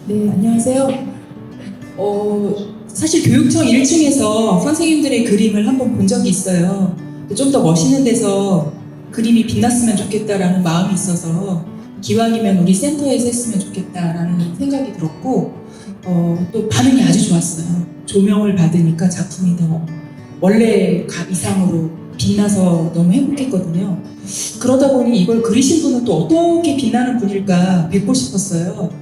네, 안녕하세요. 사실 교육청 1층에서 선생님들의 그림을 한번 본 적이 있어요. 좀 더 멋있는 데서 그림이 빛났으면 좋겠다라는 마음이 있어서 기왕이면 우리 센터에서 했으면 좋겠다라는 생각이 들었고 또 반응이 아주 좋았어요. 조명을 받으니까 작품이 더 원래 값 이상으로 빛나서 너무 행복했거든요. 그러다 보니 이걸 그리신 분은 또 어떻게 빛나는 분일까 뵙고 싶었어요.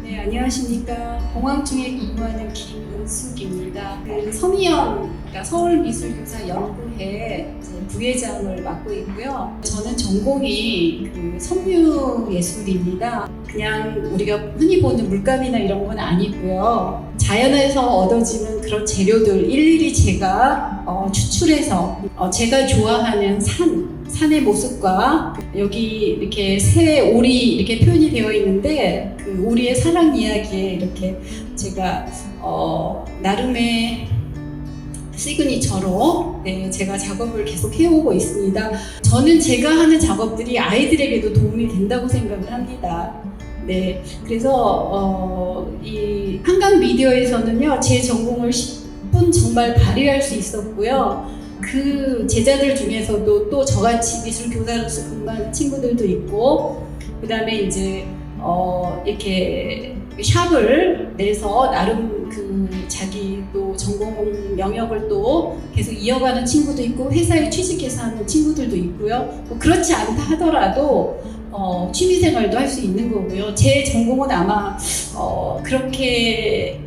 네, 안녕하십니까. 공항청에 근무하는 김은숙입니다. 서미연, 그러니까 서울미술교사연구회 부회장을 맡고 있고요. 저는 전공이 섬유예술입니다. 그냥 우리가 흔히 보는 물감이나 이런 건 아니고요. 자연에서 얻어지는 그런 재료들 일일이 제가 추출해서 제가 좋아하는 산의 모습과 여기 이렇게 새 오리 이렇게 표현이 되어 있는데 그 오리의 사랑 이야기에 이렇게 제가 나름의 시그니처로 제가 작업을 계속 해오고 있습니다. 저는 제가 하는 작업들이 아이들에게도 도움이 된다고 생각을 합니다. 네, 그래서 이 한강 미디어에서는요 제 전공을 10분 정말 발휘할 수 있었고요. 그 제자들 중에서도 또 저같이 미술 교사로서 근무하는 친구들도 있고, 그 다음에 이제 이렇게 샵을 내서 나름 그 자기 또 전공 영역을 또 계속 이어가는 친구도 있고, 회사에 취직해서 하는 친구들도 있고요. 뭐 그렇지 않다 하더라도 취미생활도 할 수 있는 거고요. 제 전공은 아마 그렇게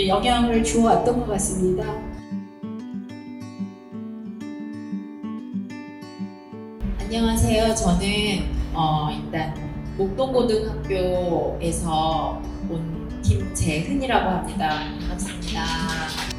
영향을 주어왔던 것 같습니다. 안녕하세요. 저는 일단 목동고등학교에서 온 김재흔이라고 합니다. 반갑습니다.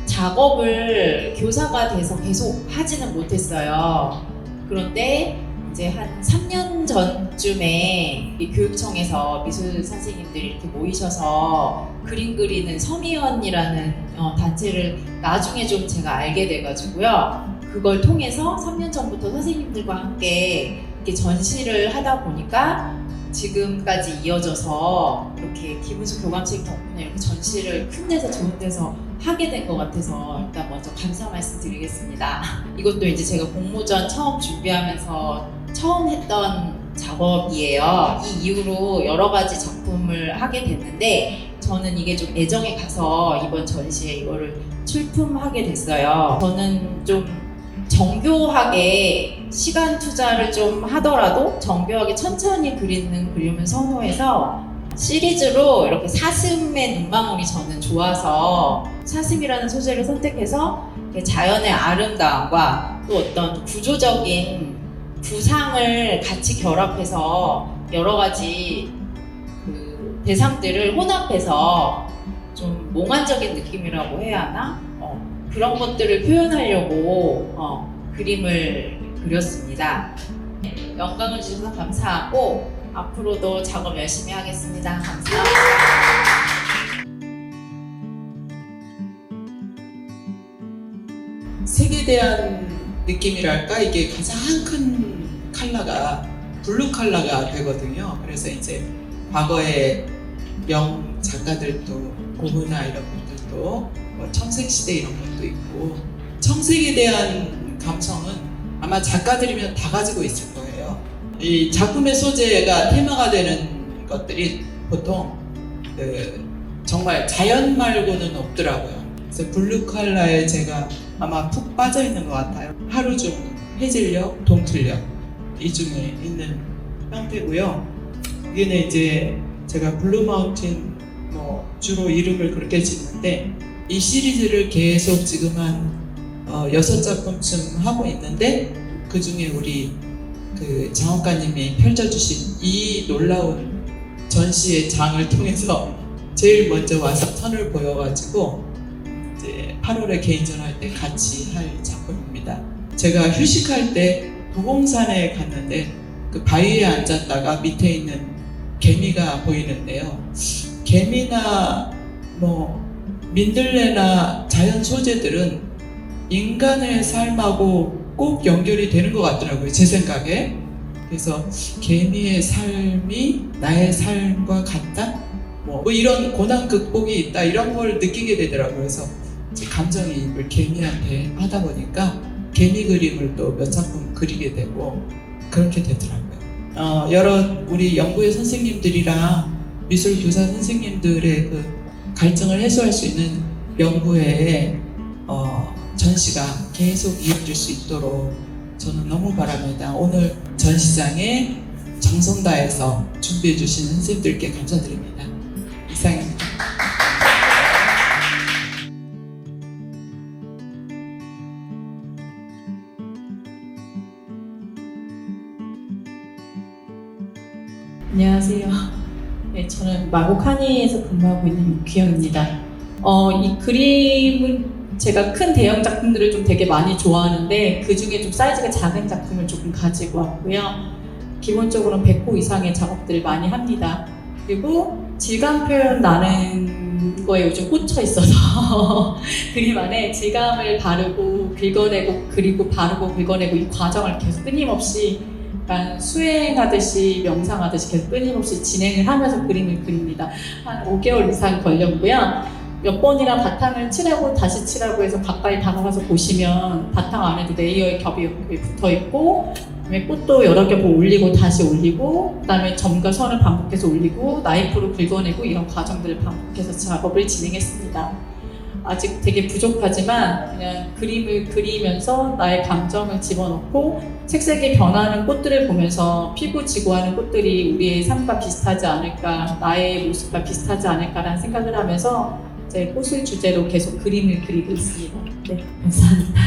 작업을 교사가 돼서 계속 하지는 못했어요. 그런데 이제 한 3년 전쯤에 이 교육청에서 미술 선생님들이 이렇게 모이셔서 그림 그리는 서미연이라는 단체를 나중에 좀 제가 알게 돼가지고요. 그걸 통해서 3년 전부터 선생님들과 함께 이렇게 전시를 하다 보니까 지금까지 이어져서 이렇게 김은숙 교감생 덕분에 이렇게 전시를 큰 데서 좋은 데서 하게 된 것 같아서 일단 먼저 감사 말씀드리겠습니다. 이것도 이제 제가 공모전 처음 준비하면서 처음 했던 작업이에요. 이 이후로 여러 가지 작품을 하게 됐는데 저는 이게 좀 애정에 가서 이번 전시에 이거를 출품하게 됐어요. 저는 좀 정교하게 시간 투자를 좀 하더라도 정교하게 천천히 그리는 그림을 선호해서 시리즈로 이렇게 사슴의 눈망울이 저는 좋아서 사슴이라는 소재를 선택해서 자연의 아름다움과 또 어떤 구조적인 구상을 같이 결합해서 여러 가지 그 대상들을 혼합해서 좀 몽환적인 느낌이라고 해야 하나? 그런 것들을 표현하려고 그림을 그렸습니다. 영광을 주셔서 감사하고 앞으로도 작업 열심히 하겠습니다. 감사합니다. 색에 대한 느낌이랄까, 이게 가장 큰 컬러가 블루 컬러가 되거든요. 그래서 이제 과거의 명 작가들도 고흐나 이런 분들도 뭐 청색시대 이런 것도 있고, 청색에 대한 감성은 아마 작가들이면 다 가지고 있을 거예요. 이 작품의 소재가 테마가 되는 것들이 보통 정말 자연 말고는 없더라고요. 그래서 블루 컬러에 제가 아마 푹 빠져 있는 것 같아요. 하루중, 해질녘, 동틀녘 이 중에 있는 형태고요. 여기는 이제 제가 블루 마운틴 주로 이름을 그렇게 짓는데, 이 시리즈를 계속 지금 한 6작품쯤 하고 있는데, 그 중에 우리 그 장학관님이 펼쳐주신 이 놀라운 전시의 장을 통해서 제일 먼저 와서 선을 보여가지고 이제 8월에 개인전 할 때 같이 할 작품입니다. 제가 휴식할 때 도봉산에 갔는데 그 바위에 앉았다가 밑에 있는 개미가 보이는데요. 개미나 민들레나 자연 소재들은 인간의 삶하고 꼭 연결이 되는 것 같더라고요, 제 생각에. 그래서 개미의 삶이 나의 삶과 같다? 뭐 이런 고난 극복이 있다 이런 걸 느끼게 되더라고요. 그래서 이제 감정이입을 개미한테 하다 보니까 개미 그림을 또 몇 작품 그리게 되고 그렇게 되더라고요. 여러 우리 연구회 선생님들이랑 미술교사 선생님들의 그 갈증을 해소할 수 있는 연구회에 전시가 계속 이어질 수 있도록 저는 너무 바랍니다. 오늘 전시장에 정성 다해서 준비해 주신 선생님들께 감사드립니다. 이상입니다. 안녕하세요. 네, 저는 마곡 한의에서 근무하고 있는 유기영입니다. 이 그림은 제가 큰 대형 작품들을 좀 되게 많이 좋아하는데 그 중에 좀 사이즈가 작은 작품을 조금 가지고 왔고요. 기본적으로는 100호 이상의 작업들을 많이 합니다. 그리고 질감 표현 나는 거에 요즘 꽂혀 있어서 그림 안에 질감을 바르고 긁어내고 그리고 바르고 긁어내고 이 과정을 계속 끊임없이 약간 수행하듯이 명상하듯이 계속 끊임없이 진행을 하면서 그림을 그립니다. 한 5개월 이상 걸렸고요. 몇 번이나 바탕을 칠하고 다시 칠하고 해서 가까이 다가가서 보시면 바탕 안에도 레이어의 겹이 붙어 있고 그다음에 꽃도 여러 겹 올리고 다시 올리고 그다음에 점과 선을 반복해서 올리고 나이프로 긁어내고 이런 과정들을 반복해서 작업을 진행했습니다. 아직 되게 부족하지만 그냥 그림을 그리면서 나의 감정을 집어넣고 색색이 변하는 꽃들을 보면서 피고 지고하는 꽃들이 우리의 삶과 비슷하지 않을까, 나의 모습과 비슷하지 않을까라는 생각을 하면서 이제 꽃을 주제로 계속 그림을 그리고 있습니다. 네, 감사합니다.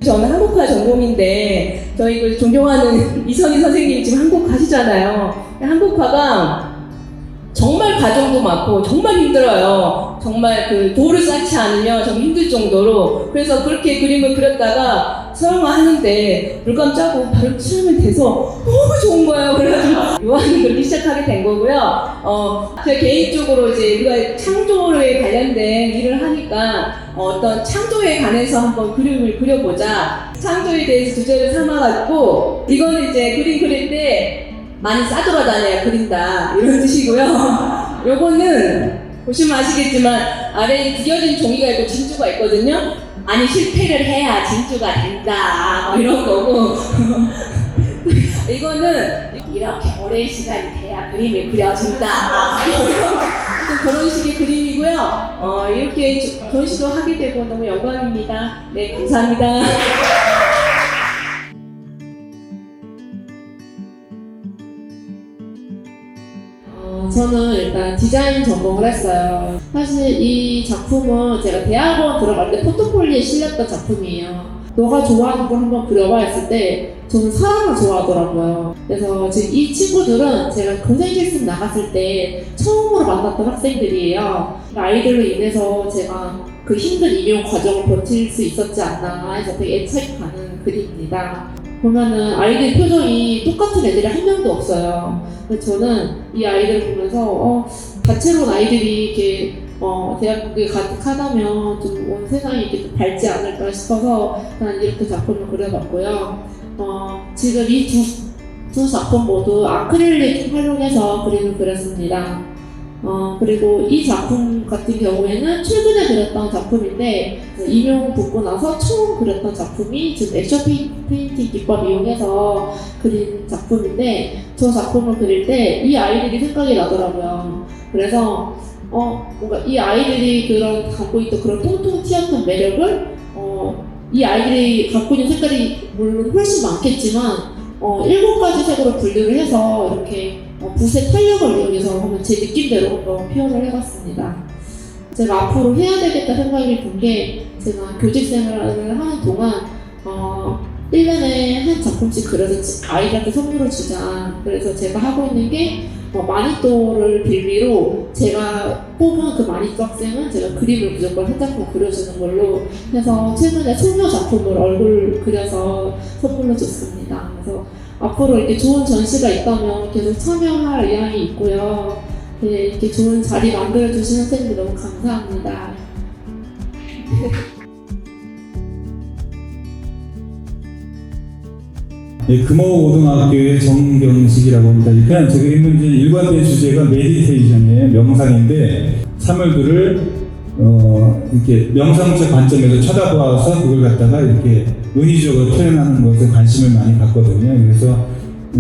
저는 한국화 전공인데 저희 그 존경하는 이선희 선생님이 지금 한국 가시잖아요. 한국화가 정말 과정도 많고 정말 힘들어요. 정말 그 도를 쌓지 않으면 정말 힘들 정도로. 그래서 그렇게 그림을 그렸다가 수영하는데 물감 짜고 바로 칠하면 돼서 너무 좋은 거예요. 그래가지고 요한이 그렇게 시작하게 된 거고요. 제가 개인적으로 이제 우리가 창조에 관련된 일을 하니까 어떤 창조에 관해서 한번 그림을 그려보자. 창조에 대해서 주제를 삼아가지고 이거는 이제 그림 그릴 때 많이 싸돌아다녀야 그린다 이런 뜻이고요. 요거는 보시면 아시겠지만 아래에 구겨진 종이가 있고 진주가 있거든요. 아니 실패를 해야 진주가 된다 뭐 이런 거고 이거는 이렇게 오랜 시간이 돼야 그림이 그려진다 그런 식의 그림이고요. 이렇게 전시도 하게 되고 너무 영광입니다. 네, 감사합니다. 저는 일단 디자인 전공을 했어요. 사실 이 작품은 제가 대학원 들어갈 때 포트폴리오에 실렸던 작품이에요. 너가 좋아하는 걸 한번 그려봐 했을 때 저는 사람을 좋아하더라고요. 그래서 지금 이 친구들은 제가 교생실습 나갔을 때 처음으로 만났던 학생들이에요. 아이들로 인해서 제가 그 힘든 임용 과정을 버틸 수 있었지 않나 해서 되게 애착이 가는 글입니다. 보면은 아이들 표정이 똑같은 애들이 한 명도 없어요. 그래서 저는 이 아이들 보면서 다채로운 아이들이 이렇게 대한민국에 가득하다면 좀 온 세상이 이렇게 좀 밝지 않을까 싶어서 난 이렇게 작품을 그려봤고요. 지금 이 두 작품 모두 아크릴릭 활용해서 그림을 그렸습니다. 그리고 이 작품 같은 경우에는 최근에 그렸던 작품인데 임용 붙고 나서 처음 그렸던 작품이 지금 액션 페인팅 기법 이용해서 그린 작품인데 저 작품을 그릴 때 이 아이들이 생각이 나더라고요. 그래서 뭔가 이 아이들이 갖고 있던 그런 통통 튀었던 매력을 이 아이들이 갖고 있는 색깔이 물론 훨씬 많겠지만 7가지 색으로 분류를 해서 이렇게 붓의 탄력을 이용해서 한번 제 느낌대로 한번 표현을 해봤습니다. 제가 앞으로 해야 되겠다 생각이 든 게 제가 교직 생활을 하는 동안 1년에 한 작품씩 그려서 아이들한테 선물을 주자. 그래서 제가 하고 있는 게 마니또를 빌미로 제가 뽑은 그 마니또 학생은 제가 그림을 무조건 한 작품 그려주는 걸로 해서 최근에 소녀 작품을 얼굴 그려서 선물로 줬습니다. 그래서 앞으로 이렇게 좋은 전시가 있다면 계속 참여할 의향이 있고요. 네, 이렇게 좋은 자리 만들어주신 선생님들 너무 감사합니다. 네, 금호고등학교의 정경식이라고 합니다. 일단 제가 읽는 일관된 주제가 메디테이션이에요. 명상인데 사물들을 이렇게 명상적 관점에서 쳐다보아서 그걸 갖다가 이렇게 은유적으로 표현하는 것에 관심을 많이 갖거든요. 그래서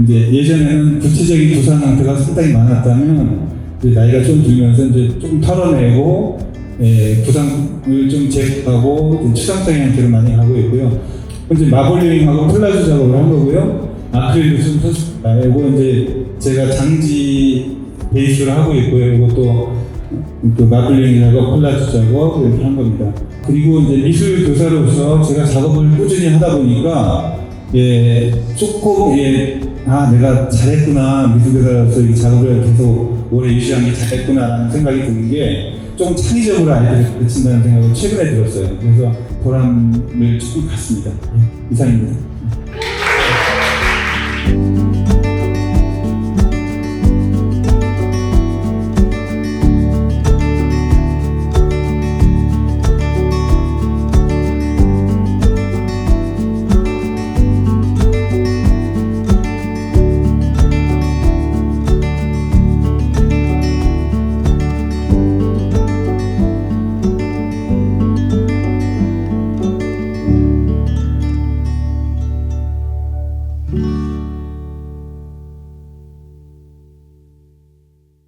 이제 예전에는 구체적인 구상 형태가 상당히 많았다면 이제 나이가 좀 들면서 이제 좀 털어내고 구상을 좀 제거하고 추상적인 형태로 많이 가고 있고요. 이제 마블링하고 콜라주 작업을 한 거고요. 아크릴도 좀 말고 이제 제가 장지 베이스로 하고 있고요. 이것도 그 마블링하고 콜라주 작업 이렇게 한 겁니다. 그리고 이제 미술 교사로서 제가 작업을 꾸준히 하다 보니까 조금 내가 잘했구나, 미술 교사로서 이 작업을 계속 오래 유지한 게 잘했구나라는 생각이 드는 게 좀 창의적으로 아이들을 가르친다는 생각을 최근에 들었어요. 그래서 보람을 조금 갖습니다. 이상입니다.